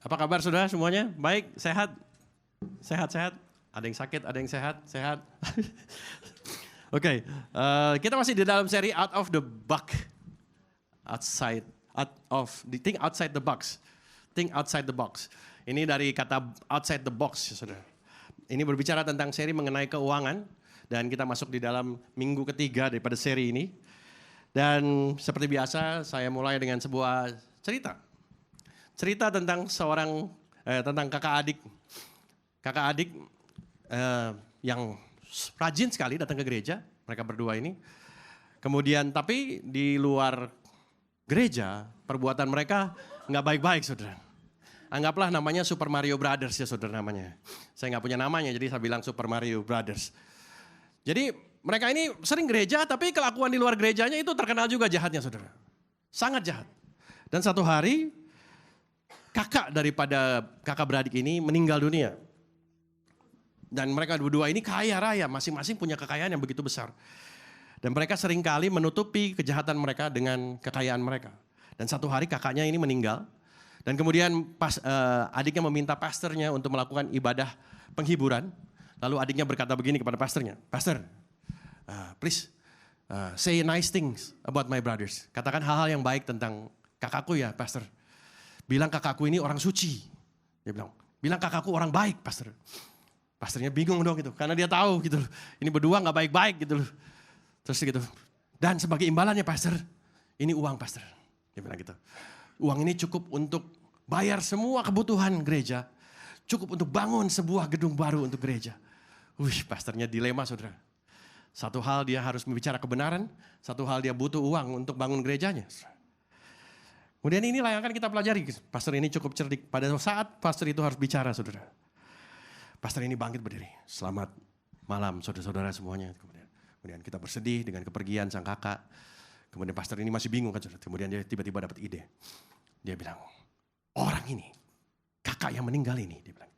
Apa kabar saudara semuanya? Baik, sehat? Sehat-sehat? Ada yang sakit, ada yang sehat? Sehat? Oke, kita masih di dalam seri Out of the Box. Think outside the box. Think outside the box. Ini dari kata outside the box, saudara. Ini berbicara tentang seri mengenai keuangan. Dan kita masuk di dalam minggu ketiga daripada seri ini. Dan seperti biasa, saya mulai dengan sebuah cerita. Cerita tentang tentang kakak adik. Kakak adik yang rajin sekali datang ke gereja, mereka berdua ini. Kemudian tapi di luar gereja, perbuatan mereka nggak baik-baik, saudara. Anggaplah namanya Super Mario Brothers ya, saudara, namanya. Saya nggak punya namanya, jadi saya bilang Super Mario Brothers. Jadi mereka ini sering gereja, tapi kelakuan di luar gerejanya itu terkenal juga jahatnya, saudara. Sangat jahat. Dan satu hari, kakak daripada kakak beradik ini meninggal dunia. Dan mereka berdua ini kaya raya, masing-masing punya kekayaan yang begitu besar. Dan mereka seringkali menutupi kejahatan mereka dengan kekayaan mereka. Dan satu hari kakaknya ini meninggal. Dan kemudian adiknya meminta pastornya untuk melakukan ibadah penghiburan. Lalu adiknya berkata begini kepada pastornya, "Pastor, please say nice things about my brothers." Katakan hal-hal yang baik tentang kakakku ya, pastor. Bilang kakakku ini orang suci. Dia bilang kakakku orang baik, pastor. Pastornya bingung dong gitu, karena dia tahu gitu loh. Ini berdua gak baik-baik gitu loh. Terus gitu, dan sebagai imbalannya pastor, ini uang pastor. Dia bilang gitu. Uang ini cukup untuk bayar semua kebutuhan gereja. Cukup untuk bangun sebuah gedung baru untuk gereja. Pastornya dilema, saudara. Satu hal dia harus membicara kebenaran, satu hal dia butuh uang untuk bangun gerejanya. Kemudian inilah yang akan kita pelajari. Pastor ini cukup cerdik. Pada saat pastor itu harus bicara, saudara. Pastor ini bangkit berdiri. Selamat malam, saudara-saudara semuanya. Kemudian kita bersedih dengan kepergian sang kakak. Kemudian pastor ini masih bingung kan, saudara. Kemudian dia tiba-tiba dapat ide. Dia bilang, orang ini, kakak yang meninggal ini, dia bilang,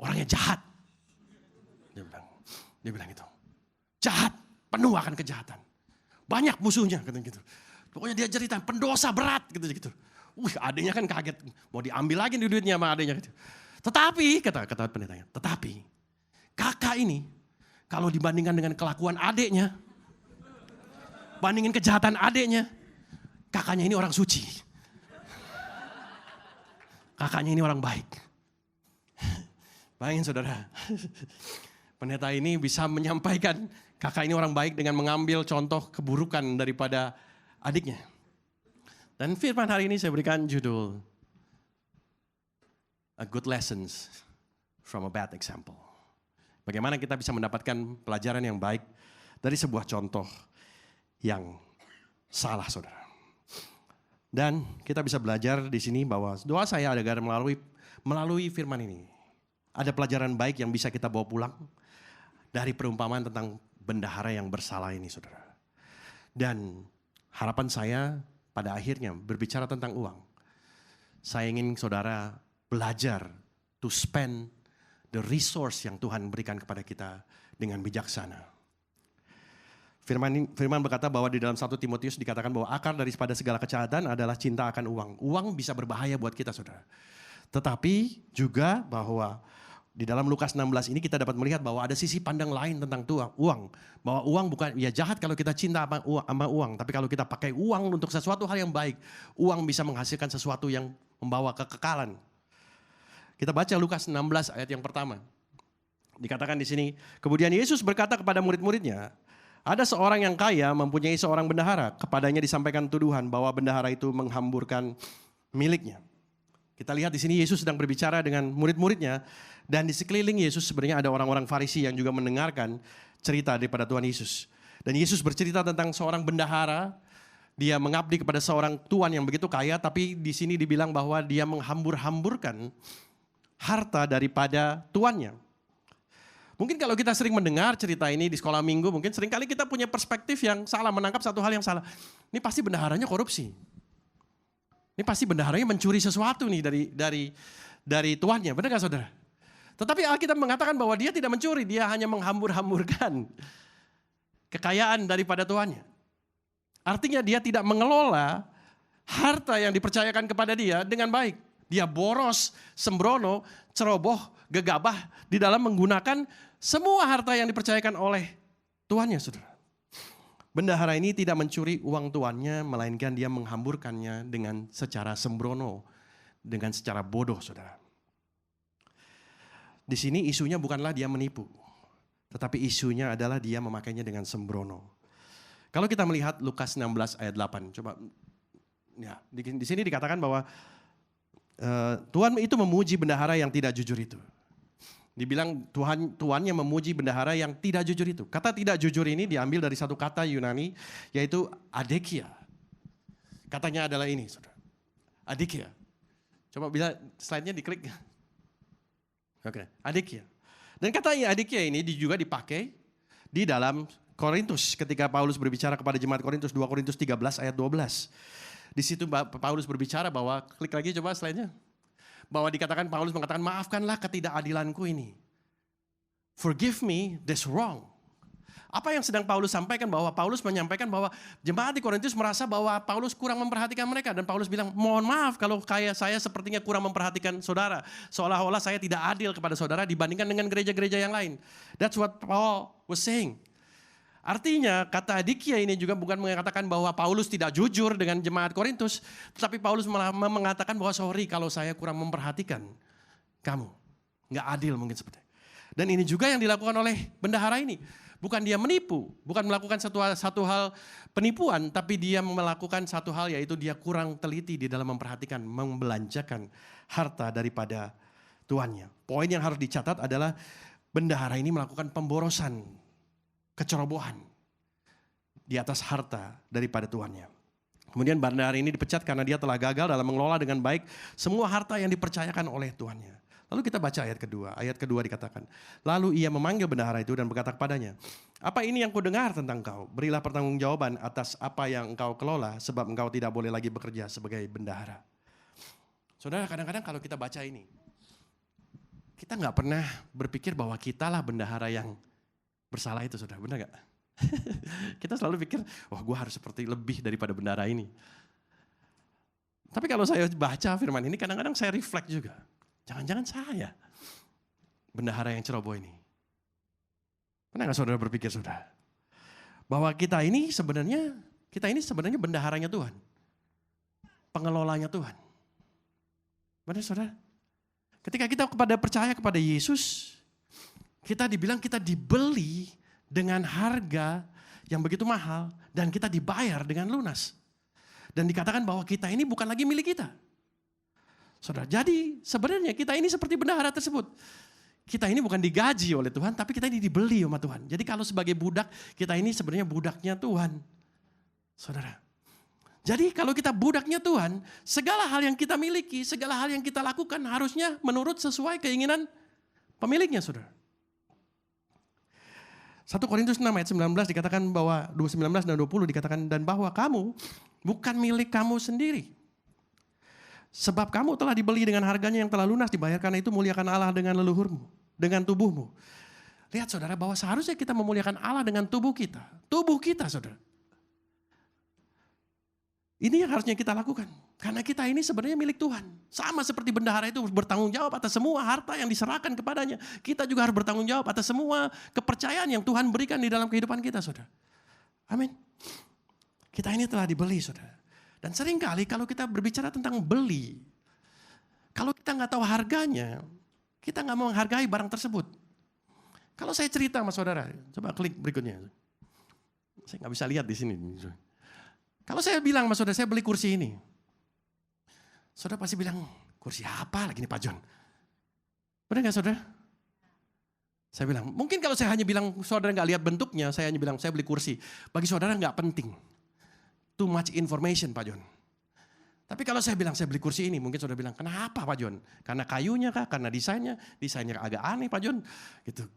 orangnya jahat. Dia bilang gitu. Jahat, penuh akan kejahatan. Banyak musuhnya, katanya gitu. Pokoknya dia cerita pendosa berat gitu. Adiknya kan kaget, mau diambil lagi duitnya sama adiknya gitu. Tetapi, kata pendetanya, tetapi kakak ini kalau dibandingkan dengan kelakuan adiknya, bandingin kejahatan adiknya, kakaknya ini orang suci. Kakaknya ini orang baik. Bayangin saudara, pendeta ini bisa menyampaikan kakak ini orang baik dengan mengambil contoh keburukan daripada adiknya. Dan firman hari ini saya berikan judul A Good Lessons from a Bad Example. Bagaimana kita bisa mendapatkan pelajaran yang baik dari sebuah contoh yang salah, saudara. Dan kita bisa belajar di sini bahwa doa saya agar melalui firman ini ada pelajaran baik yang bisa kita bawa pulang dari perumpamaan tentang bendahara yang bersalah ini, saudara. Dan harapan saya pada akhirnya berbicara tentang uang. Saya ingin saudara belajar to spend the resource yang Tuhan berikan kepada kita dengan bijaksana. Firman berkata bahwa di dalam 1 Timotius dikatakan bahwa akar daripada segala kejahatan adalah cinta akan uang. Uang bisa berbahaya buat kita, saudara. Tetapi juga bahwa di dalam Lukas 16 ini kita dapat melihat bahwa ada sisi pandang lain tentang uang. Bahwa uang bukan, ya jahat kalau kita cinta sama uang. Tapi kalau kita pakai uang untuk sesuatu hal yang baik, uang bisa menghasilkan sesuatu yang membawa kekekalan. Kita baca Lukas 16 ayat yang pertama. Dikatakan di sini, kemudian Yesus berkata kepada murid-muridnya, ada seorang yang kaya mempunyai seorang bendahara. Kepadanya disampaikan tuduhan bahwa bendahara itu menghamburkan miliknya. Kita lihat di sini Yesus sedang berbicara dengan murid-muridnya. Dan di sekeliling Yesus sebenarnya ada orang-orang Farisi yang juga mendengarkan cerita daripada Tuhan Yesus. Dan Yesus bercerita tentang seorang bendahara. Dia mengabdi kepada seorang tuan yang begitu kaya. Tapi di sini dibilang bahwa dia menghambur-hamburkan harta daripada tuannya. Mungkin kalau kita sering mendengar cerita ini di sekolah minggu, mungkin seringkali kita punya perspektif yang salah, menangkap satu hal yang salah. Ini pasti bendaharanya korupsi. Ini pasti bendaharanya mencuri sesuatu nih dari tuannya, benar gak saudara? Tetapi Alkitab mengatakan bahwa dia tidak mencuri, dia hanya menghambur-hamburkan kekayaan daripada tuannya. Artinya dia tidak mengelola harta yang dipercayakan kepada dia dengan baik. Dia boros, sembrono, ceroboh, gegabah di dalam menggunakan semua harta yang dipercayakan oleh tuannya, saudara. Bendahara ini tidak mencuri uang tuannya, melainkan dia menghamburkannya dengan secara sembrono, dengan secara bodoh, saudara. Di sini isunya bukanlah dia menipu, tetapi isunya adalah dia memakainya dengan sembrono. Kalau kita melihat Lukas 16 ayat 8, coba ya, di sini dikatakan bahwa Tuhan itu memuji bendahara yang tidak jujur itu. Dibilang tuannya memuji bendahara yang tidak jujur itu. Kata tidak jujur ini diambil dari satu kata Yunani, yaitu adekia. Katanya adalah ini, saudara. Adekia. Coba bisa slide-nya diklik. Oke, adekia. Dan katanya adekia ini juga dipakai di dalam Korintus ketika Paulus berbicara kepada jemaat Korintus, 2 Korintus 13 ayat 12. Di situ Paulus berbicara bahwa, klik lagi coba slide-nya. Bahwa dikatakan, Paulus mengatakan, maafkanlah ketidakadilanku ini. Forgive me, that's wrong. Apa yang sedang Paulus sampaikan? Bahwa Paulus menyampaikan bahwa jemaat di Korintus merasa bahwa Paulus kurang memperhatikan mereka. Dan Paulus bilang, mohon maaf kalau kayak saya sepertinya kurang memperhatikan saudara. Seolah-olah saya tidak adil kepada saudara dibandingkan dengan gereja-gereja yang lain. That's what Paul was saying. Artinya kata adikia ini juga bukan mengatakan bahwa Paulus tidak jujur dengan jemaat Korintus. Tetapi Paulus malah mengatakan bahwa sorry kalau saya kurang memperhatikan kamu. Nggak adil mungkin seperti itu. Dan ini juga yang dilakukan oleh bendahara ini. Bukan dia menipu, bukan melakukan satu hal penipuan. Tapi dia melakukan satu hal, yaitu dia kurang teliti di dalam memperhatikan, membelanjakan harta daripada tuannya. Poin yang harus dicatat adalah bendahara ini melakukan pemborosan, kecerobohan di atas harta daripada tuannya. Kemudian bendahara ini dipecat karena dia telah gagal dalam mengelola dengan baik semua harta yang dipercayakan oleh tuannya. Lalu kita baca ayat kedua. Ayat kedua dikatakan, lalu ia memanggil bendahara itu dan berkata kepadanya, apa ini yang kudengar tentang kau? Berilah pertanggungjawaban atas apa yang engkau kelola, sebab engkau tidak boleh lagi bekerja sebagai bendahara. Saudara, kadang-kadang kalau kita baca ini, kita nggak pernah berpikir bahwa kitalah bendahara yang bersalah itu, saudara, benar gak? Kita selalu pikir, wah gue harus seperti lebih daripada bendahara ini. Tapi kalau saya baca firman ini, kadang-kadang saya reflect juga. Jangan-jangan saya bendahara yang ceroboh ini. Pernah gak saudara berpikir, saudara? Bahwa kita ini sebenarnya bendaharanya Tuhan. Pengelolanya Tuhan. Benar saudara? Ketika kita percaya kepada Yesus, kita dibilang kita dibeli dengan harga yang begitu mahal dan kita dibayar dengan lunas. Dan dikatakan bahwa kita ini bukan lagi milik kita. Saudara, jadi sebenarnya kita ini seperti bendahara tersebut. Kita ini bukan digaji oleh Tuhan, tapi kita ini dibeli sama Tuhan. Jadi kalau sebagai budak, kita ini sebenarnya budaknya Tuhan. Saudara. Jadi kalau kita budaknya Tuhan, segala hal yang kita miliki, segala hal yang kita lakukan harusnya menurut sesuai keinginan pemiliknya, saudara. 1 Korintus 6 ayat 19 dikatakan bahwa 19 dan 20 dikatakan dan bahwa kamu bukan milik kamu sendiri. Sebab kamu telah dibeli dengan harganya yang telah lunas dibayar, karena itu muliakan Allah dengan leluhurmu, dengan tubuhmu. Lihat saudara bahwa seharusnya kita memuliakan Allah dengan tubuh kita. Tubuh kita saudara. Ini yang harusnya kita lakukan. Karena kita ini sebenarnya milik Tuhan. Sama seperti bendahara itu bertanggung jawab atas semua harta yang diserahkan kepadanya. Kita juga harus bertanggung jawab atas semua kepercayaan yang Tuhan berikan di dalam kehidupan kita saudara. Amin. Kita ini telah dibeli saudara. Dan seringkali kalau kita berbicara tentang beli, kalau kita nggak tahu harganya, kita nggak mau menghargai barang tersebut. Kalau saya cerita sama saudara, coba klik berikutnya. Saya nggak bisa lihat di sini. Kalau saya bilang sama saudara, saya beli kursi ini. Saudara pasti bilang, kursi apa lagi nih Pak John? Benar nggak saudara? Saya bilang, mungkin kalau saya hanya bilang saudara nggak lihat bentuknya, saya hanya bilang saya beli kursi. Bagi saudara nggak penting. Too much information Pak John. Tapi kalau saya bilang saya beli kursi ini, mungkin saudara bilang, kenapa Pak John? Karena kayunya kah? Karena desainnya agak aneh Pak John. Gitu.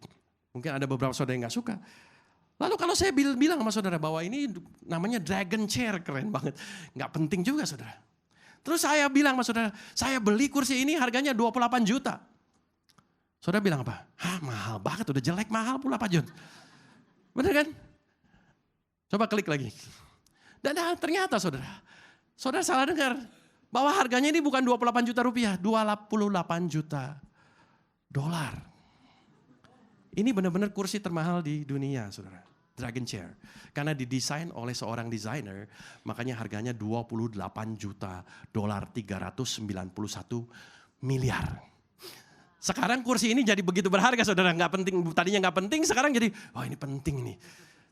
Mungkin ada beberapa saudara yang gak suka. Lalu kalau saya bilang sama saudara bahwa ini namanya dragon chair, keren banget. Gak penting juga saudara. Terus saya bilang sama saudara, saya beli kursi ini harganya 28 juta. Saudara bilang apa? Hah mahal banget, udah jelek mahal pula Pak John. Bener kan? Coba klik lagi. Dan ternyata saudara salah dengar. Bahwa harganya ini bukan 28 juta rupiah, 28 juta dolar. Ini benar-benar kursi termahal di dunia, saudara. Dragon Chair. Karena didesain oleh seorang desainer, makanya harganya 28 juta dolar, 391 miliar. Sekarang kursi ini jadi begitu berharga, saudara. Nggak penting, tadinya nggak penting, sekarang jadi, wah ini penting nih.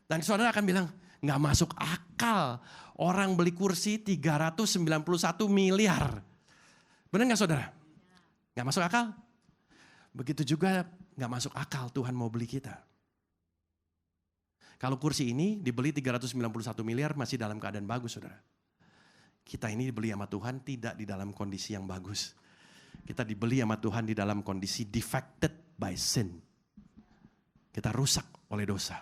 Dan saudara akan bilang, nggak masuk akal orang beli kursi 391 miliar. Benar nggak saudara? Nggak masuk akal? Begitu juga nggak masuk akal Tuhan mau beli kita. Kalau kursi ini dibeli 391 miliar masih dalam keadaan bagus, saudara. Kita ini dibeli sama Tuhan tidak di dalam kondisi yang bagus. Kita dibeli sama Tuhan di dalam kondisi defected by sin. Kita rusak oleh dosa.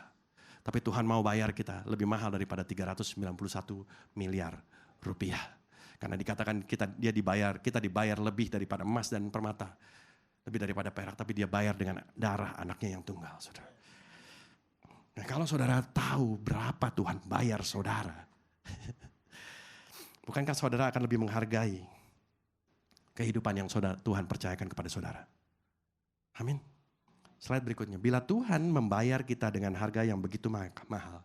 Tapi Tuhan mau bayar kita lebih mahal daripada 391 miliar rupiah. Karena dikatakan kita dibayar lebih daripada emas dan permata. Lebih daripada perak, tapi dia bayar dengan darah anaknya yang tunggal, saudara. Nah, kalau saudara tahu berapa Tuhan bayar saudara, bukankah saudara akan lebih menghargai kehidupan yang Tuhan percayakan kepada saudara? Amin. Slide berikutnya. Bila Tuhan membayar kita dengan harga yang begitu mahal,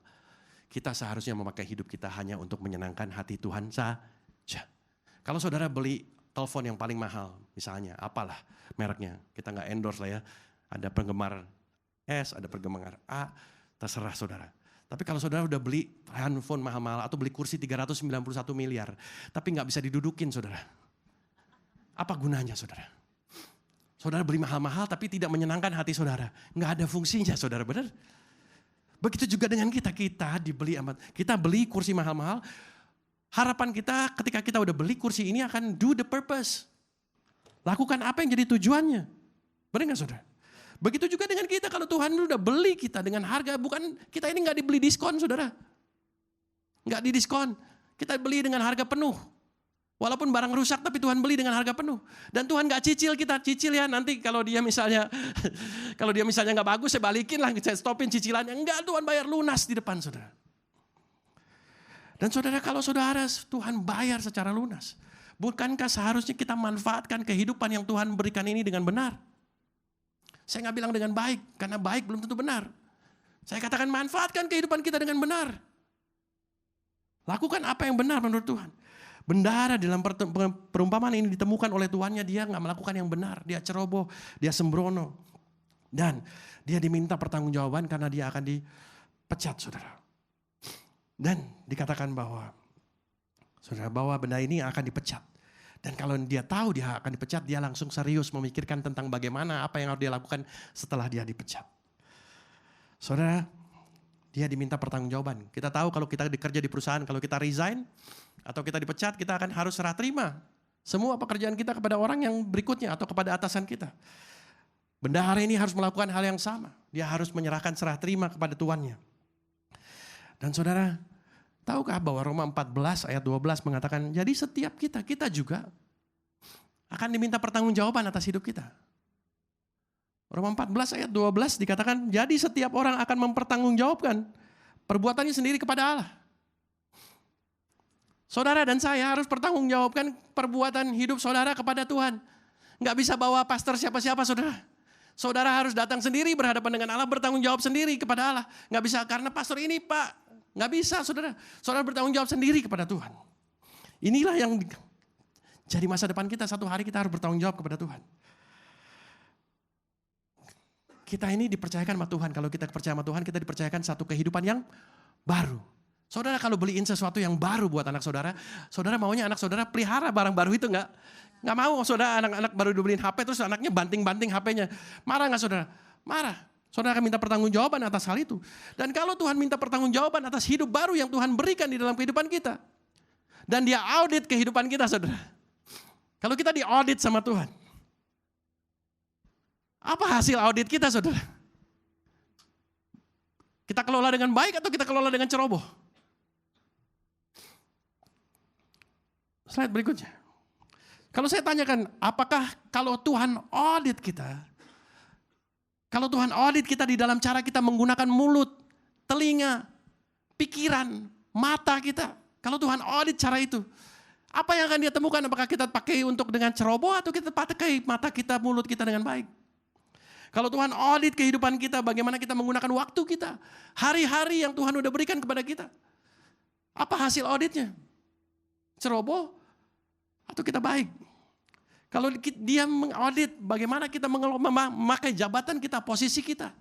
kita seharusnya memakai hidup kita hanya untuk menyenangkan hati Tuhan saja. Kalau saudara beli telepon yang paling mahal, misalnya apalah mereknya, kita nggak endorse lah ya. Ada penggemar S, ada penggemar A, terserah saudara. Tapi kalau saudara udah beli handphone mahal-mahal atau beli kursi 391 miliar, tapi nggak bisa didudukin saudara. Apa gunanya saudara? Saudara beli mahal-mahal tapi tidak menyenangkan hati saudara. Nggak ada fungsinya saudara, benar? Begitu juga dengan kita kita beli kursi mahal-mahal. Harapan kita ketika kita udah beli kursi ini akan do the purpose. Lakukan apa yang jadi tujuannya. Benar nggak saudara? Begitu juga dengan kita, kalau Tuhan udah beli kita dengan harga, bukan kita ini nggak dibeli diskon saudara. Nggak didiskon, kita beli dengan harga penuh. Walaupun barang rusak tapi Tuhan beli dengan harga penuh. Dan Tuhan nggak kita cicil ya, nanti kalau dia misalnya nggak bagus saya balikin lah, saya stopin cicilannya. Enggak, Tuhan bayar lunas di depan saudara. Dan saudara, kalau saudara Tuhan bayar secara lunas, bukankah seharusnya kita manfaatkan kehidupan yang Tuhan berikan ini dengan benar? Saya nggak bilang dengan baik, karena baik belum tentu benar. Saya katakan manfaatkan kehidupan kita dengan benar. Lakukan apa yang benar menurut Tuhan. Bendahara dalam perumpamaan ini ditemukan oleh tuannya, dia nggak melakukan yang benar. Dia ceroboh, dia sembrono. Dan dia diminta pertanggungjawaban karena dia akan dipecat saudara. Dan dikatakan bahwa benda ini akan dipecat. Dan kalau dia tahu dia akan dipecat, dia langsung serius memikirkan tentang bagaimana apa yang harus dia lakukan setelah dia dipecat. Saudara, dia diminta pertanggungjawaban. Kita tahu kalau kita bekerja di perusahaan, kalau kita resign atau kita dipecat, kita akan harus serah terima semua pekerjaan kita kepada orang yang berikutnya atau kepada atasan kita. Bendahara ini harus melakukan hal yang sama. Dia harus menyerahkan serah terima kepada tuannya. Dan saudara, tahukah bahwa Roma 14 ayat 12 mengatakan, jadi setiap kita juga akan diminta pertanggungjawaban atas hidup kita. Roma 14 ayat 12 dikatakan, jadi setiap orang akan mempertanggungjawabkan perbuatannya sendiri kepada Allah. Saudara dan saya harus pertanggungjawabkan perbuatan hidup saudara kepada Tuhan. Nggak bisa bawa pastor siapa-siapa saudara. Saudara harus datang sendiri berhadapan dengan Allah, bertanggung jawab sendiri kepada Allah. Nggak bisa karena pastor ini Pak. Nggak bisa saudara. Saudara bertanggung jawab sendiri kepada Tuhan. Inilah yang jadi masa depan kita. Satu hari kita harus bertanggung jawab kepada Tuhan. Kita ini dipercayakan sama Tuhan. Kalau kita percaya sama Tuhan, kita dipercayakan satu kehidupan yang baru. Saudara kalau beliin sesuatu yang baru buat anak saudara, saudara maunya anak saudara pelihara barang baru itu enggak? Enggak mau saudara anak-anak baru dibeliin HP terus anaknya banting-banting HP-nya. Marah enggak saudara? Marah. Saudara akan minta pertanggungjawaban atas hal itu. Dan kalau Tuhan minta pertanggungjawaban atas hidup baru yang Tuhan berikan di dalam kehidupan kita. Dan dia audit kehidupan kita saudara. Kalau kita diaudit sama Tuhan. Apa hasil audit kita saudara? Kita kelola dengan baik atau kita kelola dengan ceroboh? Slide berikutnya. Kalau saya tanyakan, apakah kalau Tuhan audit kita, kalau Tuhan audit kita di dalam cara kita menggunakan mulut, telinga, pikiran, mata kita, kalau Tuhan audit cara itu, Apa yang akan dia temukan? Apakah kita pakai untuk dengan ceroboh atau kita pakai mata kita, mulut kita dengan baik? Kalau Tuhan audit kehidupan kita, bagaimana kita menggunakan waktu kita, hari-hari yang Tuhan udah berikan kepada kita. Apa hasil auditnya? Ceroboh atau kita baik? Kalau dia mengaudit bagaimana kita memakai jabatan kita, posisi kita.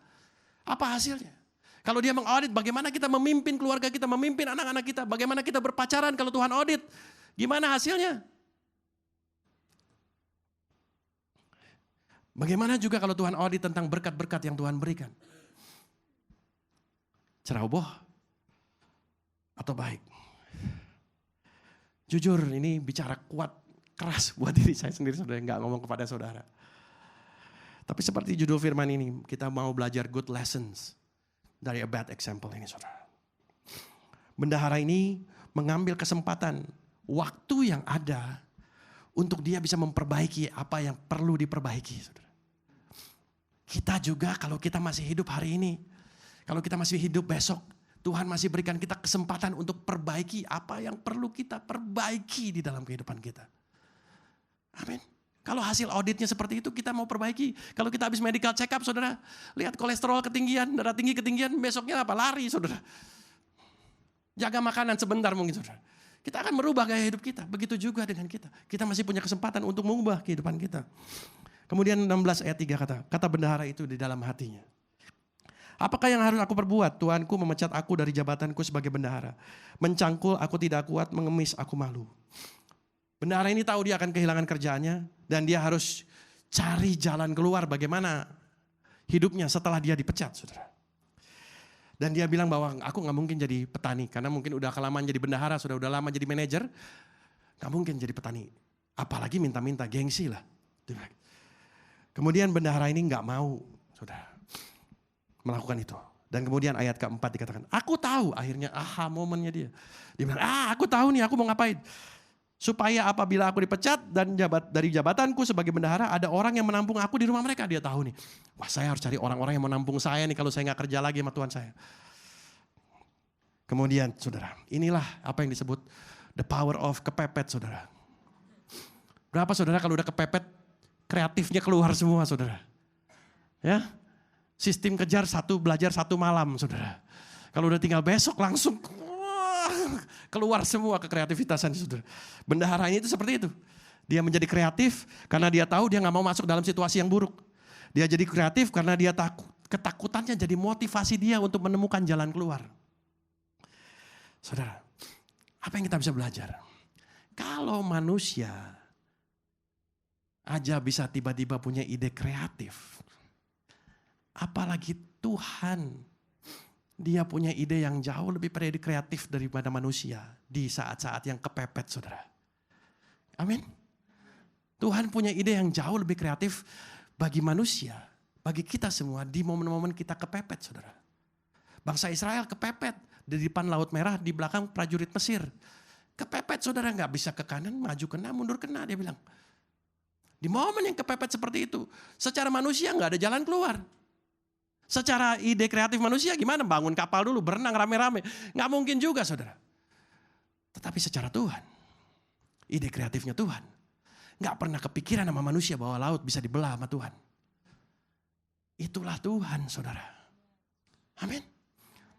Apa hasilnya? Kalau dia mengaudit bagaimana kita memimpin keluarga kita, memimpin anak-anak kita, bagaimana kita berpacaran kalau Tuhan audit, gimana hasilnya? Bagaimana juga kalau Tuhan audit tentang berkat-berkat yang Tuhan berikan? Ceroboh atau baik? Jujur ini bicara kuat, keras buat diri saya sendiri, saudara, nggak ngomong kepada saudara. Tapi seperti judul firman ini, kita mau belajar good lessons dari a bad example ini, saudara. Bendahara ini mengambil kesempatan, waktu yang ada untuk dia bisa memperbaiki apa yang perlu diperbaiki, saudara. Kita juga kalau kita masih hidup hari ini, kalau kita masih hidup besok, Tuhan masih berikan kita kesempatan untuk perbaiki apa yang perlu kita perbaiki di dalam kehidupan kita. Amin. Kalau hasil auditnya seperti itu, kita mau perbaiki. Kalau kita habis medical check up, saudara, lihat kolesterol ketinggian, darah tinggi ketinggian, besoknya apa? Lari, saudara. Jaga makanan sebentar mungkin, saudara. Kita akan merubah gaya hidup kita. Begitu juga dengan kita. Kita masih punya kesempatan untuk mengubah kehidupan kita. Kemudian 16 ayat 3 kata bendahara itu di dalam hatinya. Apakah yang harus aku perbuat? Tuanku memecat aku dari jabatanku sebagai bendahara. Mencangkul aku tidak kuat, mengemis aku malu. Bendahara ini tahu dia akan kehilangan kerjaannya dan dia harus cari jalan keluar bagaimana hidupnya setelah dia dipecat, saudara. Dan dia bilang bahwa aku gak mungkin jadi petani karena mungkin udah kelamaan jadi bendahara, sudah lama jadi manajer, gak mungkin jadi petani. Apalagi minta-minta, gengsi lah. Kemudian bendahara ini gak mau, saudara, melakukan itu. Dan kemudian ayat keempat dikatakan, aku tahu, akhirnya aha momennya dia. Dia bilang, aku tahu nih aku mau ngapain. Supaya apabila aku dipecat dan dari jabatanku sebagai bendahara, ada orang yang menampung aku di rumah mereka. Dia tahu nih, wah saya harus cari orang-orang yang menampung saya nih kalau saya gak kerja lagi sama Tuhan saya. Kemudian saudara, inilah apa yang disebut the power of kepepet, saudara. Berapa saudara kalau udah kepepet, kreatifnya keluar semua, saudara. Ya, sistem kejar belajar satu malam, saudara. Kalau udah tinggal besok langsung keluar semua kekreativitasan, saudara. Bendahara ini itu seperti itu. Dia menjadi kreatif karena dia tahu dia gak mau masuk dalam situasi yang buruk. Dia jadi kreatif karena dia takut. Ketakutannya jadi motivasi dia untuk menemukan jalan keluar. Saudara, apa yang kita bisa belajar? Kalau manusia aja bisa tiba-tiba punya ide kreatif, apalagi Tuhan, dia punya ide yang jauh lebih kreatif daripada manusia di saat-saat yang kepepet, saudara. Amin. Tuhan punya ide yang jauh lebih kreatif bagi manusia, bagi kita semua di momen-momen kita kepepet, saudara. Bangsa Israel kepepet di depan Laut Merah, di belakang prajurit Mesir. Kepepet, saudara, gak bisa ke kanan, maju kena, mundur kena, dia bilang. Di momen yang kepepet seperti itu, secara manusia gak ada jalan keluar. Secara ide kreatif manusia gimana? Bangun kapal dulu, berenang rame-rame. Gak mungkin juga, saudara. Tetapi secara Tuhan, ide kreatifnya Tuhan, gak pernah kepikiran sama manusia bahwa laut bisa dibelah sama Tuhan. Itulah Tuhan, saudara. Amin.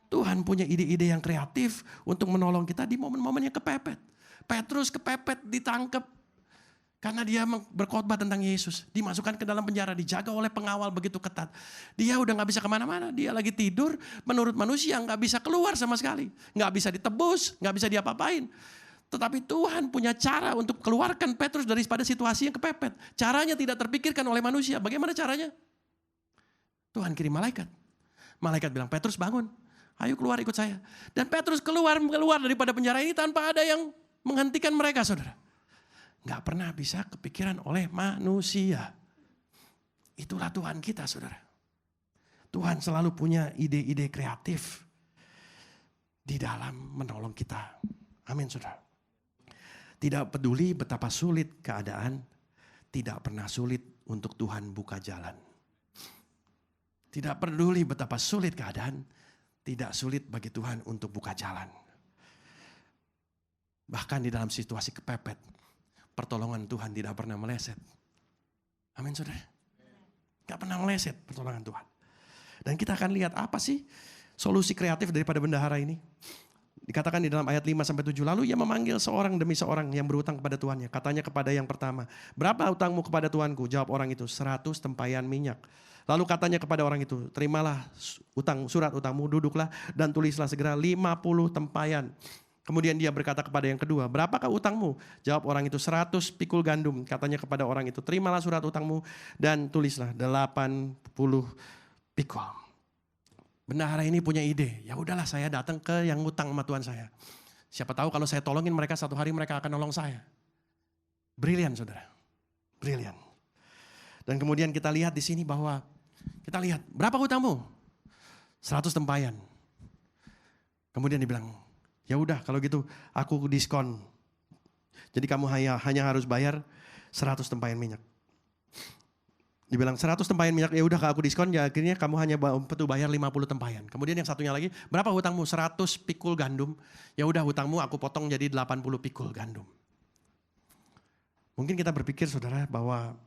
Tuhan punya ide-ide yang kreatif untuk menolong kita di momen-momen yang kepepet. Petrus kepepet, ditangkap. Karena dia berkhotbah tentang Yesus. Dimasukkan ke dalam penjara, dijaga oleh pengawal begitu ketat. Dia udah gak bisa kemana-mana. Dia lagi tidur, menurut manusia gak bisa keluar sama sekali. Gak bisa ditebus, gak bisa diapa-apain. Tetapi Tuhan punya cara untuk keluarkan Petrus daripada situasi yang kepepet. Caranya tidak terpikirkan oleh manusia. Bagaimana caranya? Tuhan kirim malaikat. Malaikat bilang, Petrus bangun. Ayo keluar ikut saya. Dan Petrus keluar daripada penjara ini tanpa ada yang menghentikan mereka, saudara. Gak pernah bisa kepikiran oleh manusia. Itulah Tuhan kita, saudara. Tuhan selalu punya ide-ide kreatif di dalam menolong kita. Amin, saudara. Tidak peduli betapa sulit keadaan, tidak pernah sulit untuk Tuhan buka jalan. Tidak peduli betapa sulit keadaan, tidak sulit bagi Tuhan untuk buka jalan. Bahkan di dalam situasi kepepet, pertolongan Tuhan tidak pernah meleset. Amin saudara. Gak pernah meleset pertolongan Tuhan. Dan kita akan lihat apa sih solusi kreatif daripada bendahara ini. Dikatakan di dalam ayat 5-7, lalu ia memanggil seorang demi seorang yang berutang kepada tuannya. Katanya kepada yang pertama, berapa utangmu kepada tuanku? Jawab orang itu, 100 tempayan minyak. Lalu katanya kepada orang itu, terimalah surat utangmu, duduklah dan tulislah segera 50 tempayan. Kemudian dia berkata kepada yang kedua, berapakah utangmu? Jawab orang itu, 100 pikul gandum. Katanya kepada orang itu, terimalah surat utangmu dan tulislah 80 pikul. Bendahara ini punya ide, ya udahlah saya datang ke yang ngutang sama Tuhan saya. Siapa tahu kalau saya tolongin mereka, satu hari mereka akan nolong saya. Brilian saudara, brilian. Dan kemudian kita lihat di sini bahwa, kita lihat, berapa hutangmu? 100 tempayan. Kemudian dibilang, ya udah kalau gitu aku diskon. Jadi kamu hanya harus bayar 100 tempayan minyak. Dibilang 100 tempayan minyak, ya udah aku diskon, ya akhirnya kamu hanya bayar 50 tempayan. Kemudian yang satunya lagi, berapa hutangmu? 100 pikul gandum. Ya udah hutangmu aku potong jadi 80 pikul gandum. Mungkin kita berpikir saudara bahwa,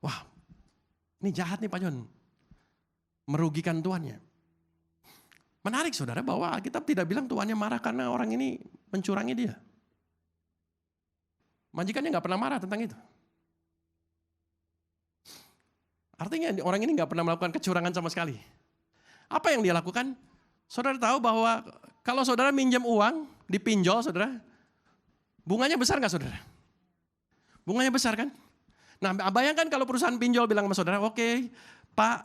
wah ini jahat nih Pak John. Merugikan tuannya. Menarik saudara bahwa Alkitab tidak bilang tuannya marah karena orang ini mencurangi dia. Majikannya gak pernah marah tentang itu. Artinya orang ini gak pernah melakukan kecurangan sama sekali. Apa yang dia lakukan? Saudara tahu bahwa kalau saudara minjem uang, dipinjol saudara, bunganya besar gak saudara? Bunganya besar kan? Nah bayangkan kalau perusahaan pinjol bilang sama saudara, oke, Pak,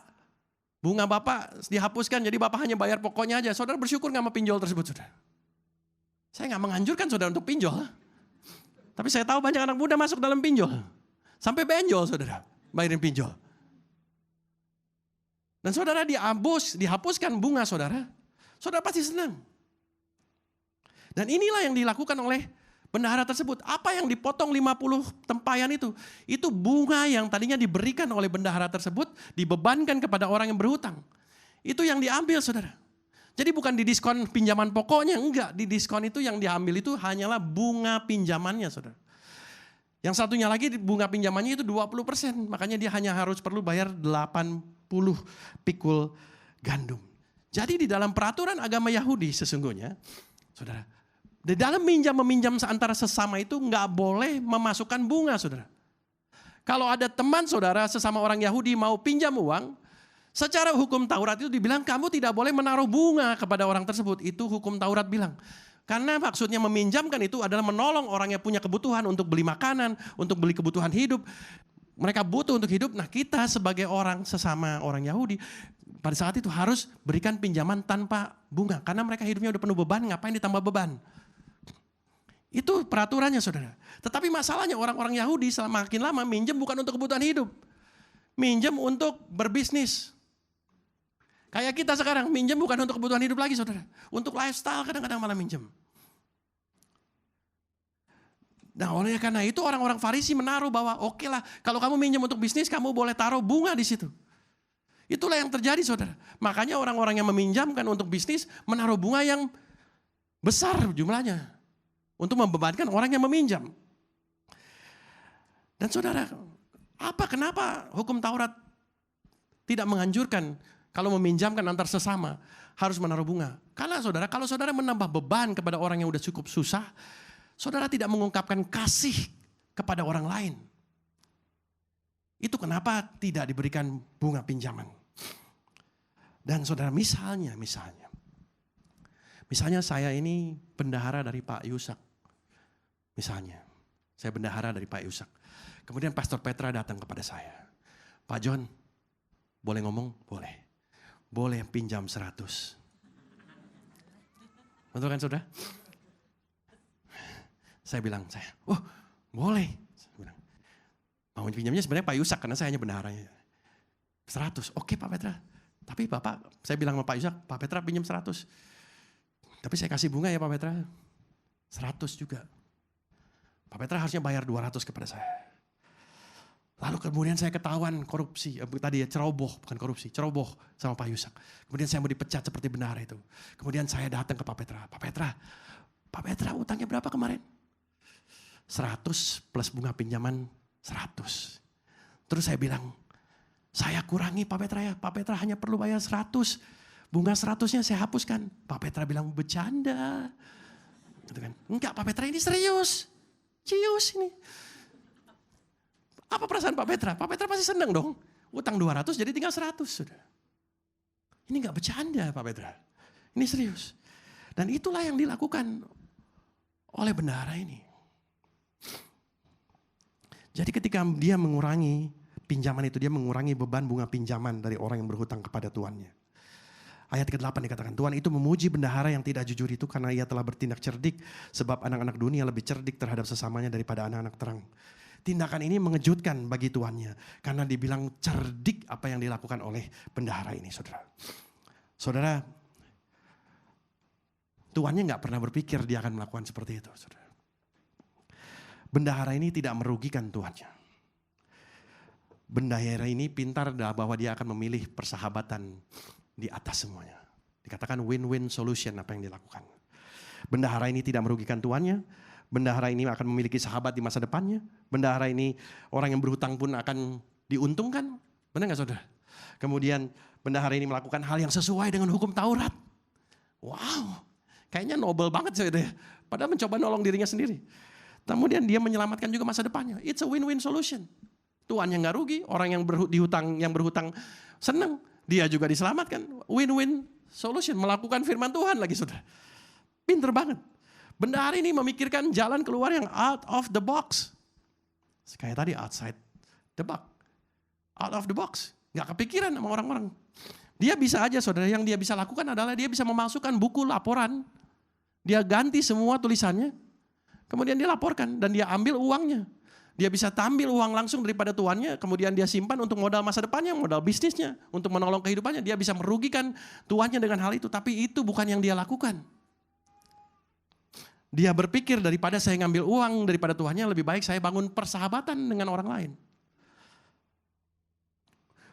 bunga Bapak dihapuskan jadi Bapak hanya bayar pokoknya aja. Saudara bersyukur gak sama pinjol tersebut saudara? Saya gak menganjurkan saudara untuk pinjol. Tapi saya tahu banyak anak muda masuk dalam pinjol. Sampai benjol saudara, bayarin pinjol. Dan saudara dihapuskan bunga saudara, saudara pasti senang. Dan inilah yang dilakukan oleh bendahara tersebut. Apa yang dipotong 50 tempayan itu bunga yang tadinya diberikan oleh bendahara tersebut, dibebankan kepada orang yang berhutang. Itu yang diambil saudara. Jadi bukan didiskon pinjaman pokoknya, enggak. Di diskon itu yang diambil itu hanyalah bunga pinjamannya saudara. Yang satunya lagi bunga pinjamannya itu 20%, makanya dia hanya perlu bayar 80 pikul gandum. Jadi di dalam peraturan agama Yahudi sesungguhnya, saudara, di dalam meminjam antara sesama itu nggak boleh memasukkan bunga, saudara. Kalau ada teman saudara sesama orang Yahudi mau pinjam uang, secara hukum Taurat itu dibilang kamu tidak boleh menaruh bunga kepada orang tersebut. Itu hukum Taurat bilang. Karena maksudnya meminjamkan itu adalah menolong orang yang punya kebutuhan untuk beli makanan, untuk beli kebutuhan hidup. Mereka butuh untuk hidup, nah kita sebagai orang sesama orang Yahudi pada saat itu harus berikan pinjaman tanpa bunga. Karena mereka hidupnya udah penuh beban, ngapain ditambah beban. Itu peraturannya saudara. Tetapi masalahnya orang-orang Yahudi makin lama minjem bukan untuk kebutuhan hidup. Minjem untuk berbisnis. Kayak kita sekarang minjem bukan untuk kebutuhan hidup lagi saudara. Untuk lifestyle kadang-kadang malah minjem. Nah oleh karena itu orang-orang Farisi menaruh bahwa oke lah kalau kamu minjem untuk bisnis kamu boleh taruh bunga di situ. Itulah yang terjadi saudara. Makanya orang-orang yang meminjamkan untuk bisnis menaruh bunga yang besar jumlahnya. Untuk membebankan orang yang meminjam. Dan saudara, kenapa hukum Taurat tidak menganjurkan kalau meminjamkan antar sesama harus menaruh bunga? Karena saudara, kalau saudara menambah beban kepada orang yang udah cukup susah, saudara tidak mengungkapkan kasih kepada orang lain. Itu kenapa tidak diberikan bunga pinjaman. Dan saudara misalnya saya ini bendahara dari Pak Yusak. Misalnya, saya bendahara dari Pak Yusak. Kemudian Pastor Petra datang kepada saya. Pak John, boleh ngomong? Boleh. Boleh pinjam 100. Betul kan saudara? Saya bilang, boleh. Saya bilang, mau pinjamnya sebenarnya Pak Yusak karena saya hanya bendaharanya. 100, oke Pak Petra. Tapi Bapak, saya bilang sama Pak Yusak, Pak Petra pinjam 100. Tapi saya kasih bunga ya Pak Petra. 100 juga. Pak Petra harusnya bayar 200 kepada saya. Lalu kemudian saya ketahuan korupsi, ceroboh sama Pak Yusak. Kemudian saya mau dipecat seperti bendahara itu. Kemudian saya datang ke Pak Petra. Pak Petra, Pak Petra utangnya berapa kemarin? 100 plus bunga pinjaman 100. Terus saya bilang, saya kurangi Pak Petra ya. Pak Petra hanya perlu bayar 100. Bunga 100-nya saya hapuskan. Pak Petra bilang bercanda. Gitu kan. Enggak, Pak Petra ini serius. Cius ini. Apa perasaan Pak Petra? Pak Petra pasti senang dong. Utang 200 jadi tinggal 100 sudah. Ini enggak bercanda Pak Petra. Ini serius. Dan itulah yang dilakukan oleh bendahara ini. Jadi ketika dia mengurangi pinjaman itu, dia mengurangi beban bunga pinjaman dari orang yang berhutang kepada tuannya. Ayat ke-8 dikatakan, Tuhan itu memuji bendahara yang tidak jujur itu karena ia telah bertindak cerdik, sebab anak-anak dunia lebih cerdik terhadap sesamanya daripada anak-anak terang. Tindakan ini mengejutkan bagi tuannya, karena dibilang cerdik apa yang dilakukan oleh bendahara ini, saudara. Saudara, tuannya gak pernah berpikir dia akan melakukan seperti itu, saudara. Bendahara ini tidak merugikan tuannya. Bendahara ini pintar bahwa dia akan memilih persahabatan di atas semuanya. Dikatakan win-win solution apa yang dilakukan. Bendahara ini tidak merugikan tuannya. Bendahara ini akan memiliki sahabat di masa depannya. Bendahara ini orang yang berhutang pun akan diuntungkan. Benar gak saudara? Kemudian bendahara ini melakukan hal yang sesuai dengan hukum Taurat. Wow, kayaknya noble banget saudara. Padahal mencoba nolong dirinya sendiri. Kemudian dia menyelamatkan juga masa depannya. It's a win-win solution. Tuannya gak rugi, orang yang berhutang senang. Dia juga diselamatkan. Win-win solution. Melakukan firman Tuhan lagi saudara. Pinter banget. Bendahara ini memikirkan jalan keluar yang out of the box. Kayak tadi outside the box. Out of the box. Gak kepikiran sama orang-orang. Dia bisa aja saudara, yang dia bisa lakukan adalah dia bisa memasukkan buku laporan. Dia ganti semua tulisannya. Kemudian dia laporkan dan dia ambil uangnya. Dia bisa tampil uang langsung daripada tuannya, kemudian dia simpan untuk modal masa depannya, modal bisnisnya, untuk menolong kehidupannya. Dia bisa merugikan tuannya dengan hal itu, tapi itu bukan yang dia lakukan. Dia berpikir daripada saya ngambil uang daripada tuannya, lebih baik saya bangun persahabatan dengan orang lain.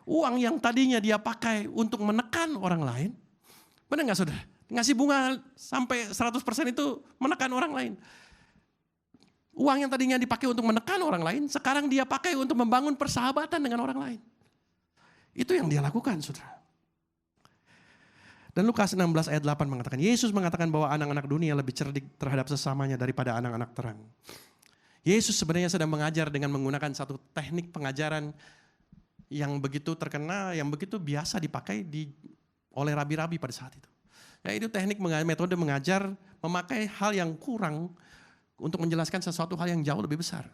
Uang yang tadinya dia pakai untuk menekan orang lain, benar gak saudara? Ngasih bunga sampai 100% itu menekan orang lain. Uang yang tadinya dipakai untuk menekan orang lain, sekarang dia pakai untuk membangun persahabatan dengan orang lain. Itu yang dia lakukan, saudara. Dan Lukas 16 ayat 8 mengatakan, Yesus mengatakan bahwa anak-anak dunia lebih cerdik terhadap sesamanya daripada anak-anak terang. Yesus sebenarnya sedang mengajar dengan menggunakan satu teknik pengajaran yang begitu terkenal, yang begitu biasa dipakai oleh rabi-rabi pada saat itu. Yaitu teknik metode mengajar memakai hal yang kurang untuk menjelaskan sesuatu hal yang jauh lebih besar.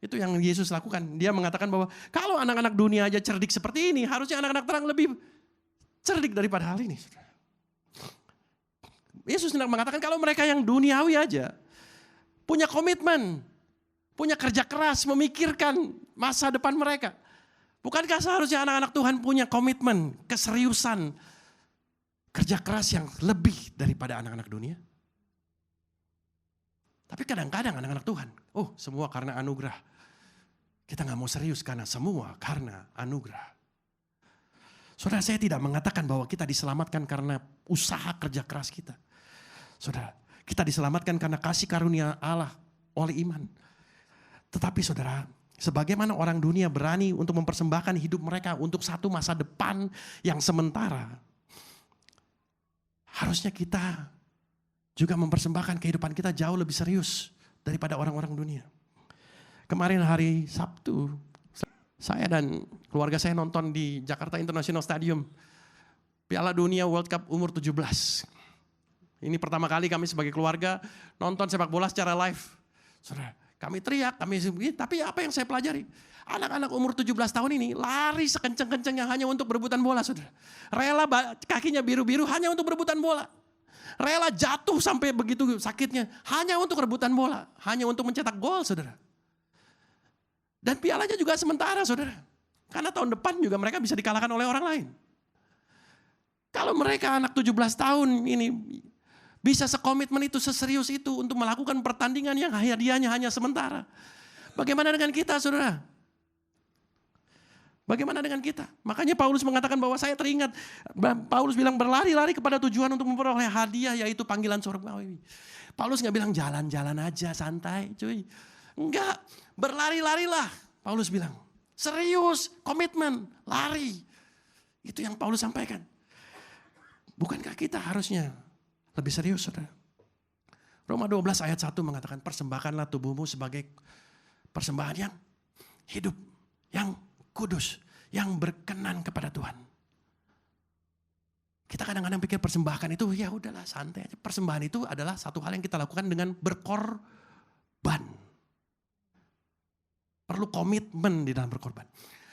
Itu yang Yesus lakukan. Dia mengatakan bahwa kalau anak-anak dunia aja cerdik seperti ini, harusnya anak-anak terang lebih cerdik daripada hal ini. Yesus sedang mengatakan kalau mereka yang duniawi aja punya komitmen, punya kerja keras, memikirkan masa depan mereka. Bukankah seharusnya anak-anak Tuhan punya komitmen, keseriusan, kerja keras yang lebih daripada anak-anak dunia? Tapi kadang-kadang anak-anak Tuhan, semua karena anugerah. Kita gak mau serius karena semua karena anugerah. Saudara, saya tidak mengatakan bahwa kita diselamatkan karena usaha kerja keras kita. Saudara, kita diselamatkan karena kasih karunia Allah oleh iman. Tetapi saudara, sebagaimana orang dunia berani untuk mempersembahkan hidup mereka untuk satu masa depan yang sementara, harusnya kita juga mempersembahkan kehidupan kita jauh lebih serius daripada orang-orang dunia. Kemarin hari Sabtu, saya dan keluarga saya nonton di Jakarta International Stadium Piala Dunia World Cup umur 17. Ini pertama kali kami sebagai keluarga nonton sepak bola secara live. Saudara, kami teriak, tapi apa yang saya pelajari? Anak-anak umur 17 tahun ini lari sekencang-kencangnya hanya untuk berebutan bola, saudara. Rela kakinya biru-biru hanya untuk berebutan bola. Rela jatuh sampai begitu sakitnya hanya untuk rebutan bola, hanya untuk mencetak gol, saudara. Dan pialanya juga sementara, saudara. Karena tahun depan juga mereka bisa dikalahkan oleh orang lain. Kalau mereka anak 17 tahun ini bisa sekomitmen itu, seserius itu untuk melakukan pertandingan yang hadiahnya hanya sementara. Bagaimana dengan kita, saudara? Bagaimana dengan kita? Makanya Paulus mengatakan bahwa saya teringat. Paulus bilang berlari-lari kepada tujuan untuk memperoleh hadiah, yaitu panggilan surgawi. Paulus gak bilang jalan-jalan aja santai cuy. Enggak, berlari-larilah. Paulus bilang serius, komitmen, lari. Itu yang Paulus sampaikan. Bukankah kita harusnya lebih serius, saudara? Roma 12 ayat 1 mengatakan persembahkanlah tubuhmu sebagai persembahan yang hidup, yang kudus, yang berkenan kepada Tuhan. Kita kadang-kadang pikir persembahan itu ya udahlah santai aja. Persembahan itu adalah satu hal yang kita lakukan dengan berkorban. Perlu komitmen di dalam berkorban.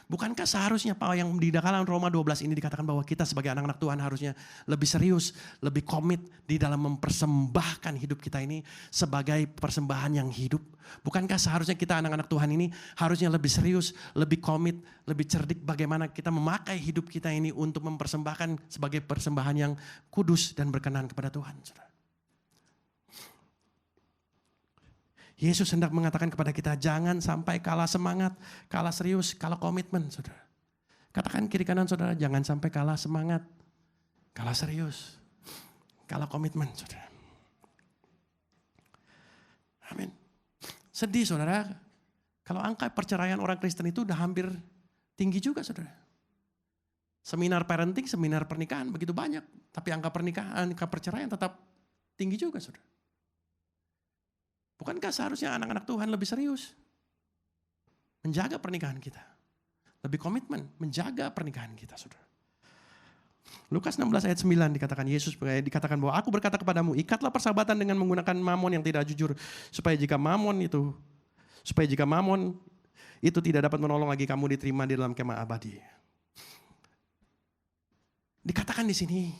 Bukankah seharusnya Pak yang di dalam Roma 12 ini dikatakan bahwa kita sebagai anak-anak Tuhan harusnya lebih serius, lebih komit di dalam mempersembahkan hidup kita ini sebagai persembahan yang hidup? Bukankah seharusnya kita anak-anak Tuhan ini harusnya lebih serius, lebih komit, lebih cerdik bagaimana kita memakai hidup kita ini untuk mempersembahkan sebagai persembahan yang kudus dan berkenan kepada Tuhan, saudara? Yesus hendak mengatakan kepada kita, jangan sampai kalah semangat, kalah serius, kalah komitmen, saudara. Katakan kiri kanan saudara, jangan sampai kalah semangat, kalah serius, kalah komitmen, saudara. Amin. Sedih saudara, kalau angka perceraian orang Kristen itu udah hampir tinggi juga, saudara. Seminar parenting, seminar pernikahan begitu banyak, tapi angka perceraian tetap tinggi juga, saudara. Bukankah seharusnya anak-anak Tuhan lebih serius menjaga pernikahan kita? Lebih komitmen menjaga pernikahan kita, saudara. Lukas 16 ayat 9 dikatakan bahwa aku berkata kepadamu, ikatlah persahabatan dengan menggunakan mamon yang tidak jujur, supaya jika mamon itu tidak dapat menolong lagi kamu diterima di dalam kemah abadi. Dikatakan di sini,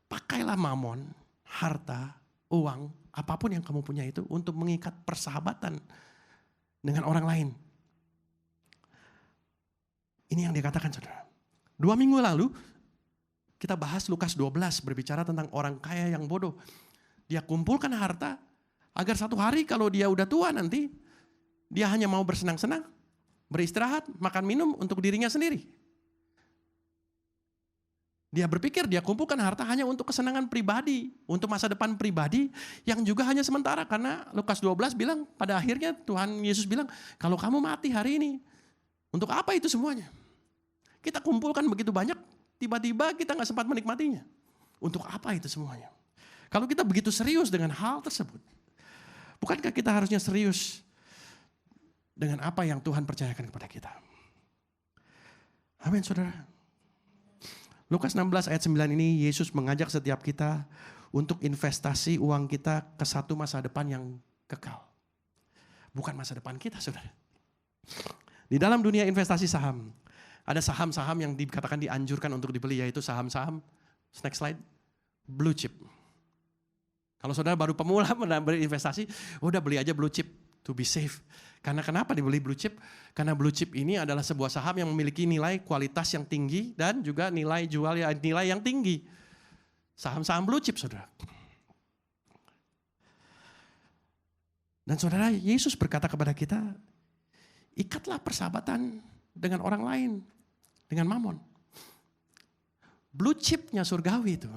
pakailah mamon, harta, uang, apapun yang kamu punya itu untuk mengikat persahabatan dengan orang lain. Ini yang dikatakan, saudara. 2 minggu lalu kita bahas Lukas 12 berbicara tentang orang kaya yang bodoh. Dia kumpulkan harta agar satu hari kalau dia udah tua nanti dia hanya mau bersenang-senang, beristirahat, makan minum untuk dirinya sendiri. Dia berpikir dia kumpulkan harta hanya untuk kesenangan pribadi, untuk masa depan pribadi yang juga hanya sementara. Karena Lukas 12 bilang pada akhirnya Tuhan Yesus bilang, kalau kamu mati hari ini, untuk apa itu semuanya? Kita kumpulkan begitu banyak, tiba-tiba kita gak sempat menikmatinya. Untuk apa itu semuanya? Kalau kita begitu serius dengan hal tersebut, bukankah kita harusnya serius dengan apa yang Tuhan percayakan kepada kita? Amin, saudara. Lukas 16 ayat 9 ini Yesus mengajak setiap kita untuk investasi uang kita ke satu masa depan yang kekal. Bukan masa depan kita, saudara. Di dalam dunia investasi saham, ada saham-saham yang dikatakan dianjurkan untuk dibeli, yaitu saham-saham, next slide, blue chip. Kalau saudara baru pemula berinvestasi, udah beli aja blue chip to be safe. Karena kenapa dibeli blue chip? Karena blue chip ini adalah sebuah saham yang memiliki nilai kualitas yang tinggi dan juga nilai yang tinggi. Saham-saham blue chip, saudara. Dan saudara, Yesus berkata kepada kita, ikatlah persahabatan dengan orang lain, dengan mamon. Blue chipnya surgawi itu.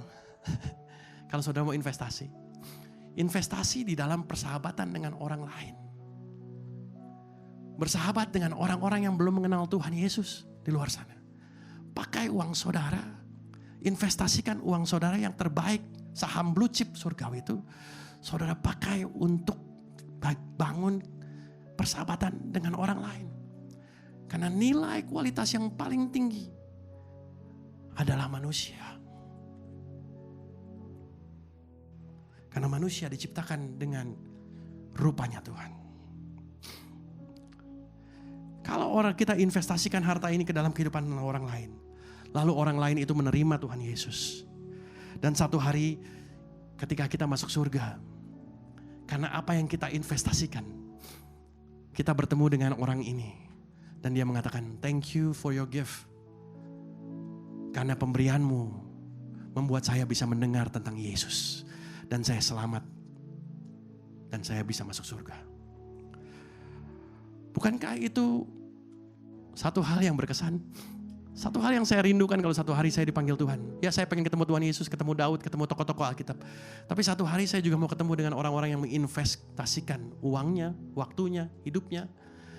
Kalau saudara mau investasi di dalam persahabatan dengan orang lain. Bersahabat dengan orang-orang yang belum mengenal Tuhan Yesus di luar sana. Pakai uang saudara, investasikan uang saudara yang terbaik, saham blue chip surgawi itu, saudara pakai untuk bangun persahabatan dengan orang lain. Karena nilai kualitas yang paling tinggi adalah manusia. Karena manusia diciptakan dengan rupanya Tuhan. Kalau orang kita investasikan harta ini ke dalam kehidupan orang lain, lalu orang lain itu menerima Tuhan Yesus. Dan satu hari ketika kita masuk surga, karena apa yang kita investasikan, kita bertemu dengan orang ini. Dan dia mengatakan, thank you for your gift. Karena pemberianmu membuat saya bisa mendengar tentang Yesus. Dan saya selamat. Dan saya bisa masuk surga. Bukankah itu satu hal yang berkesan, satu hal yang saya rindukan kalau satu hari saya dipanggil Tuhan. Ya saya pengen ketemu Tuhan Yesus, ketemu Daud, ketemu tokoh-tokoh Alkitab. Tapi satu hari saya juga mau ketemu dengan orang-orang yang menginvestasikan uangnya, waktunya, hidupnya.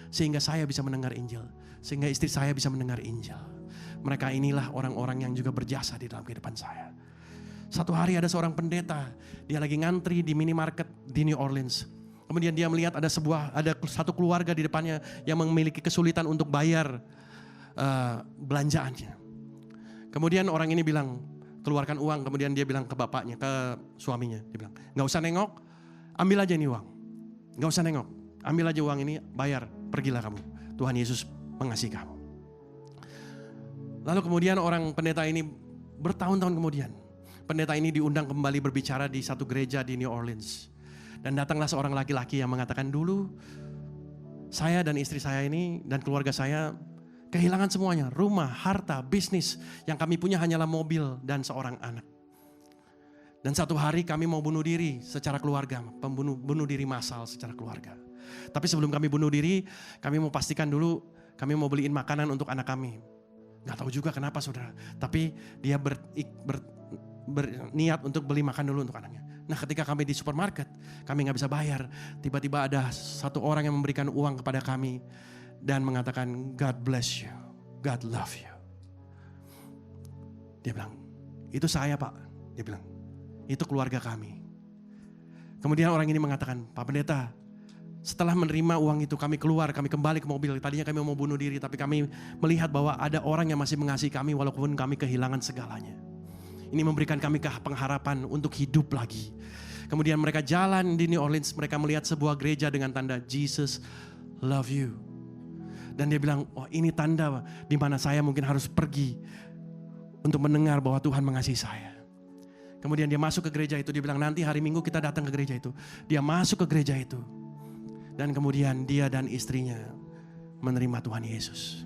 Sehingga saya bisa mendengar Injil. Sehingga istri saya bisa mendengar Injil. Mereka inilah orang-orang yang juga berjasa di dalam kehidupan saya. Satu hari ada seorang pendeta, dia lagi ngantri di minimarket di New Orleans. Kemudian dia melihat ada satu keluarga di depannya yang memiliki kesulitan untuk bayar belanjaannya. Kemudian orang ini bilang, keluarkan uang. Kemudian dia bilang ke bapaknya, ke suaminya, dia bilang, gak usah nengok, ambil aja ini uang. Gak usah nengok, ambil aja uang ini, bayar, pergilah kamu. Tuhan Yesus mengasihi kamu. Lalu kemudian orang pendeta ini bertahun-tahun kemudian, pendeta ini diundang kembali berbicara di satu gereja di New Orleans. Dan datanglah seorang laki-laki yang mengatakan, dulu saya dan istri saya ini dan keluarga saya kehilangan semuanya, rumah, harta, bisnis. Yang kami punya hanyalah mobil dan seorang anak. Dan satu hari kami mau bunuh diri secara keluarga, bunuh diri massal secara keluarga. Tapi sebelum kami bunuh diri, kami mau pastikan dulu, kami mau beliin makanan untuk anak kami. Gak tahu juga kenapa saudara, tapi dia berniat untuk beli makan dulu untuk anaknya. Nah ketika kami di supermarket, kami gak bisa bayar. Tiba-tiba ada satu orang yang memberikan uang kepada kami. Dan mengatakan, God bless you, God love you. Dia bilang, itu saya Pak. Dia bilang, itu keluarga kami. Kemudian orang ini mengatakan, Pak Pendeta, setelah menerima uang itu kami keluar, kami kembali ke mobil. Tadinya kami mau bunuh diri, tapi kami melihat bahwa ada orang yang masih mengasihi kami walaupun kami kehilangan segalanya. Ini memberikan kami pengharapan untuk hidup lagi. Kemudian mereka jalan di New Orleans, mereka melihat sebuah gereja dengan tanda Jesus love you. Dan dia bilang, oh ini tanda di mana saya mungkin harus pergi untuk mendengar bahwa Tuhan mengasihi saya. Kemudian dia masuk ke gereja itu, dia bilang nanti hari Minggu kita datang ke gereja itu. Dia masuk ke gereja itu. Dan kemudian dia dan istrinya menerima Tuhan Yesus.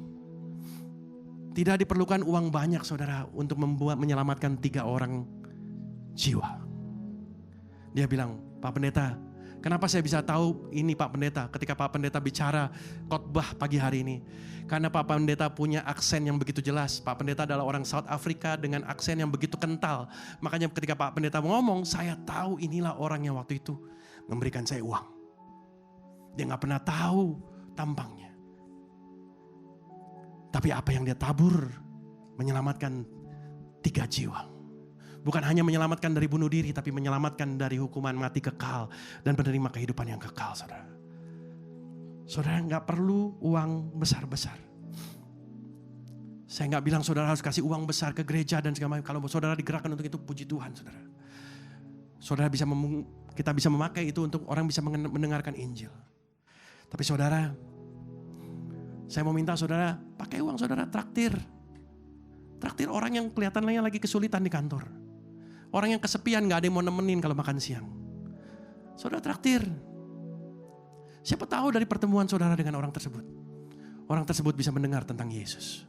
Tidak diperlukan uang banyak saudara untuk menyelamatkan 3 orang jiwa. Dia bilang, Pak Pendeta, kenapa saya bisa tahu ini Pak Pendeta ketika Pak Pendeta bicara khotbah pagi hari ini? Karena Pak Pendeta punya aksen yang begitu jelas. Pak Pendeta adalah orang South Africa dengan aksen yang begitu kental. Makanya ketika Pak Pendeta ngomong, saya tahu inilah orang yang waktu itu memberikan saya uang. Dia gak pernah tahu tampangnya. Tapi apa yang dia tabur menyelamatkan 3 jiwa. Bukan hanya menyelamatkan dari bunuh diri, tapi menyelamatkan dari hukuman mati kekal dan menerima kehidupan yang kekal, saudara. Saudara gak perlu uang besar-besar. Saya gak bilang saudara harus kasih uang besar ke gereja dan segala macam. Kalau saudara digerakkan untuk itu, puji Tuhan, saudara. Saudara kita bisa memakai itu untuk orang bisa mendengarkan Injil. Tapi saudara, saya mau minta saudara pakai uang saudara traktir. Traktir orang yang kelihatannya lagi kesulitan di kantor. Orang yang kesepian gak ada yang mau nemenin kalau makan siang. Saudara traktir. Siapa tahu dari pertemuan saudara dengan orang tersebut bisa mendengar tentang Yesus.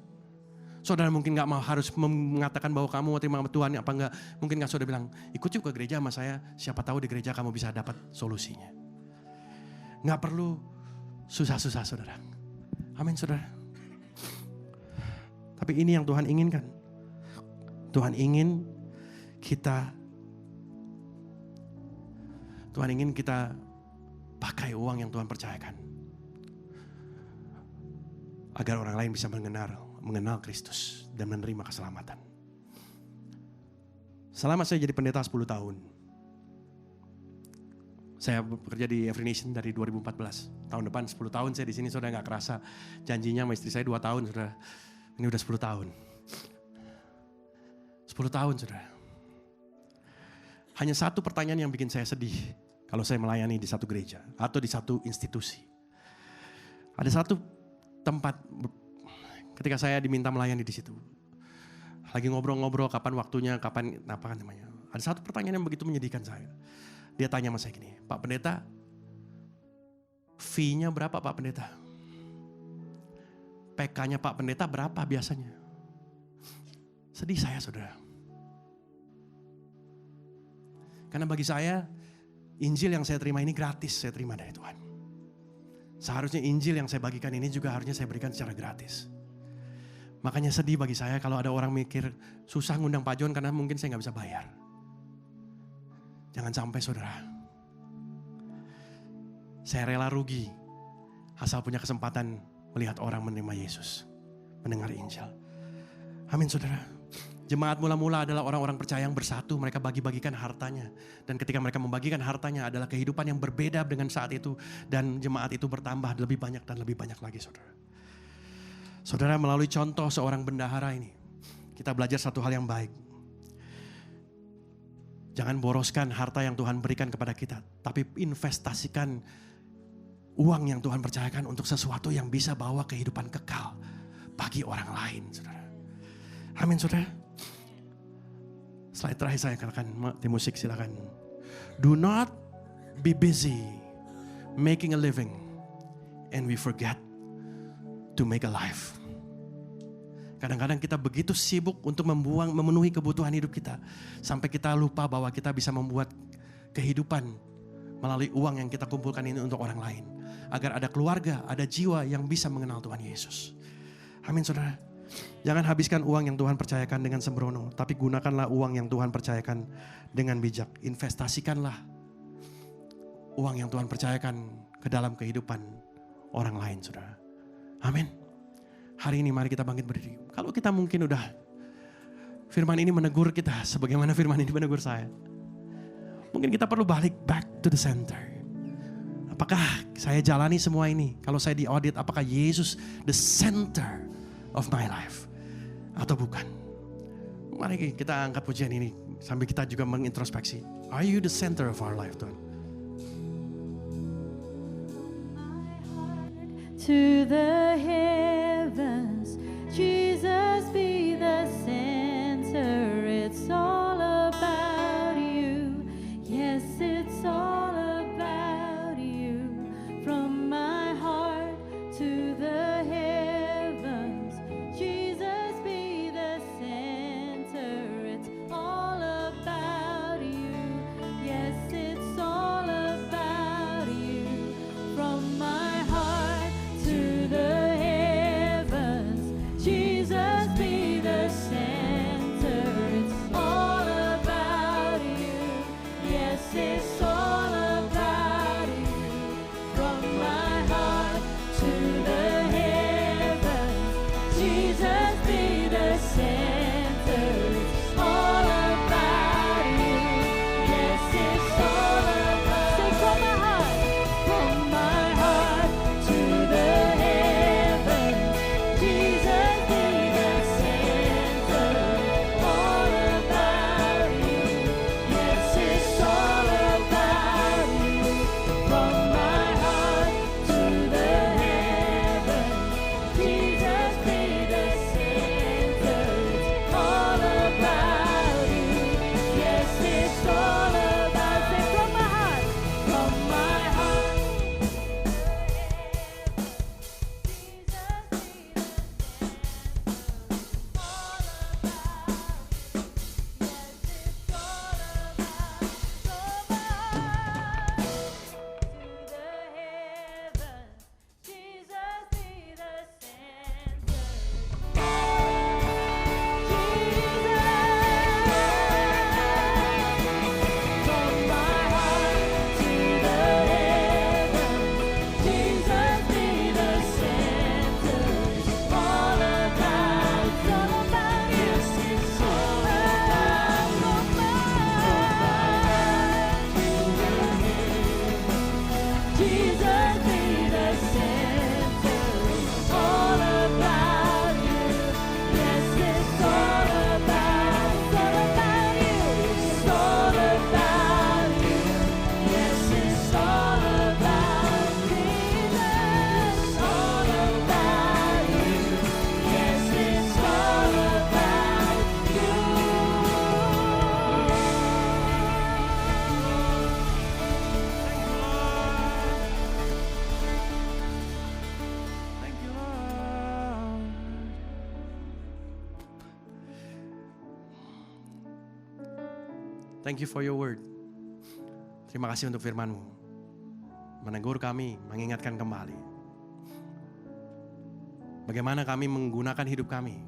Saudara mungkin gak mau harus mengatakan bahwa kamu mau terima Tuhan apa enggak. Mungkin gak saudara bilang, ikut juga ke gereja sama saya. Siapa tahu di gereja kamu bisa dapat solusinya. Gak perlu susah-susah saudara. Amin saudara. Tapi ini yang Tuhan inginkan. Tuhan ingin kita pakai uang yang Tuhan percayakan. Agar orang lain bisa mengenal Kristus dan menerima keselamatan. Selama saya jadi pendeta 10 tahun. Saya bekerja di Every Nation dari 2014. Tahun depan 10 tahun saya di sini, saudara gak kerasa. Janjinya sama istri saya 2 tahun, saudara. Ini udah 10 tahun. 10 tahun, saudara. Hanya satu pertanyaan yang bikin saya sedih kalau saya melayani di satu gereja atau di satu institusi. Ada satu tempat ketika saya diminta melayani di situ. Lagi ngobrol-ngobrol kapan waktunya, kapan apa namanya. Ada satu pertanyaan yang begitu menyedihkan saya. Dia tanya sama saya gini, Pak Pendeta, fee-nya berapa Pak Pendeta? PK-nya Pak Pendeta berapa biasanya? Sedih saya saudara. Karena bagi saya, Injil yang saya terima ini gratis saya terima dari Tuhan. Seharusnya Injil yang saya bagikan ini juga harusnya saya berikan secara gratis. Makanya sedih bagi saya kalau ada orang mikir susah ngundang Pak John karena mungkin saya gak bisa bayar. Jangan sampai saudara. Saya rela rugi asal punya kesempatan melihat orang menerima Yesus, mendengar Injil. Amin saudara. Jemaat mula-mula adalah orang-orang percaya yang bersatu, mereka bagi-bagikan hartanya. Dan ketika mereka membagikan hartanya adalah kehidupan yang berbeda dengan saat itu. Dan jemaat itu bertambah lebih banyak dan lebih banyak lagi saudara. Saudara, melalui contoh seorang bendahara ini, kita belajar satu hal yang baik. Jangan boroskan harta yang Tuhan berikan kepada kita, tapi investasikan uang yang Tuhan percayakan untuk sesuatu yang bisa bawa kehidupan kekal bagi orang lain, saudara. Amin, saudara. Slide terakhir saya katakan, tim musik silakan. Do not be busy making a living and we forget to make a life. Kadang-kadang kita begitu sibuk untuk memenuhi kebutuhan hidup kita sampai kita lupa bahwa kita bisa membuat kehidupan melalui uang yang kita kumpulkan ini untuk orang lain. Agar ada keluarga, ada jiwa yang bisa mengenal Tuhan Yesus. Amin saudara. Jangan habiskan uang yang Tuhan percayakan dengan sembrono. Tapi gunakanlah uang yang Tuhan percayakan dengan bijak. Investasikanlah uang yang Tuhan percayakan ke dalam kehidupan orang lain saudara. Amin. Hari ini mari kita bangkit berdiri. Kalau kita mungkin udah firman ini menegur kita sebagaimana firman ini menegur saya. Mungkin kita perlu balik back to the center. Apakah saya jalani semua ini? Kalau saya diaudit, apakah Yesus the center of my life? Atau bukan? Mari kita angkat pujian ini sambil kita juga mengintrospeksi. Are you the center of our life, Tuhan? To the heavens, Jesus be the center. It's all about you. Yes, it's all about you. From my heart to the heavens, Jesus be the center. It's all about you. Yes, it's all about you. From my heart to the heavens, Jesus be the center. It's all about you. Yes, it's all about you. From my heart to the heavens, Jesus be the center. It's all about you. Yes, it's all about you. From my heart to the heavens, Jesus be the center. All about you. Yes, it's all about you. From my heart to the heavens, Jesus be the center. It's all about you. Yes, it's all about you. From my heart, from my heart. Jesus be the center. It's all about you. Yes, it's all about you. It's all about you. Yes, it's all about Jesus. All about you. Yes, it's all about you. Thank you, Lord. Thank you for your word. Terima kasih untuk firman-Mu. menegur kami, mengingatkan kembali. Bagaimana kami menggunakan hidup kami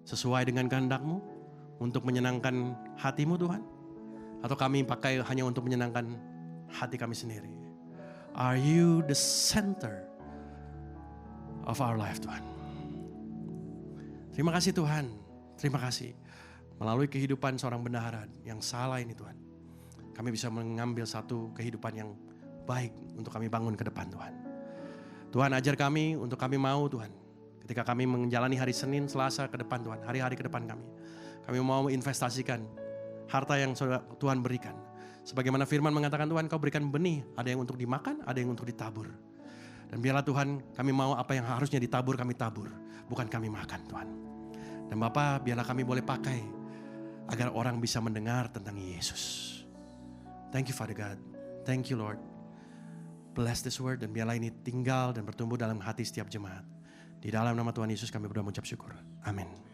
sesuai dengan kehendak-Mu untuk menyenangkan hati-Mu Tuhan? Atau kami pakai hanya untuk menyenangkan hati kami sendiri? Are you the center of our life Tuhan? Terima kasih Tuhan, terima kasih. Melalui kehidupan seorang bendahara yang salah ini Tuhan, kami bisa mengambil satu kehidupan yang baik untuk kami bangun ke depan Tuhan. Tuhan ajar kami untuk kami mau Tuhan, ketika kami menjalani hari Senin, Selasa ke depan Tuhan, hari-hari ke depan kami mau investasikan harta yang Tuhan berikan. Sebagaimana firman mengatakan Tuhan, Kau berikan benih, ada yang untuk dimakan, ada yang untuk ditabur. Dan biarlah Tuhan, kami mau apa yang harusnya ditabur, kami tabur, bukan kami makan Tuhan. Dan Bapa, biarlah kami boleh pakai agar orang bisa mendengar tentang Yesus. Thank you Father God, thank you Lord. Bless this word dan biarlah ini tinggal dan bertumbuh dalam hati setiap jemaat. Di dalam nama Tuhan Yesus kami berdoa mengucap syukur. Amin.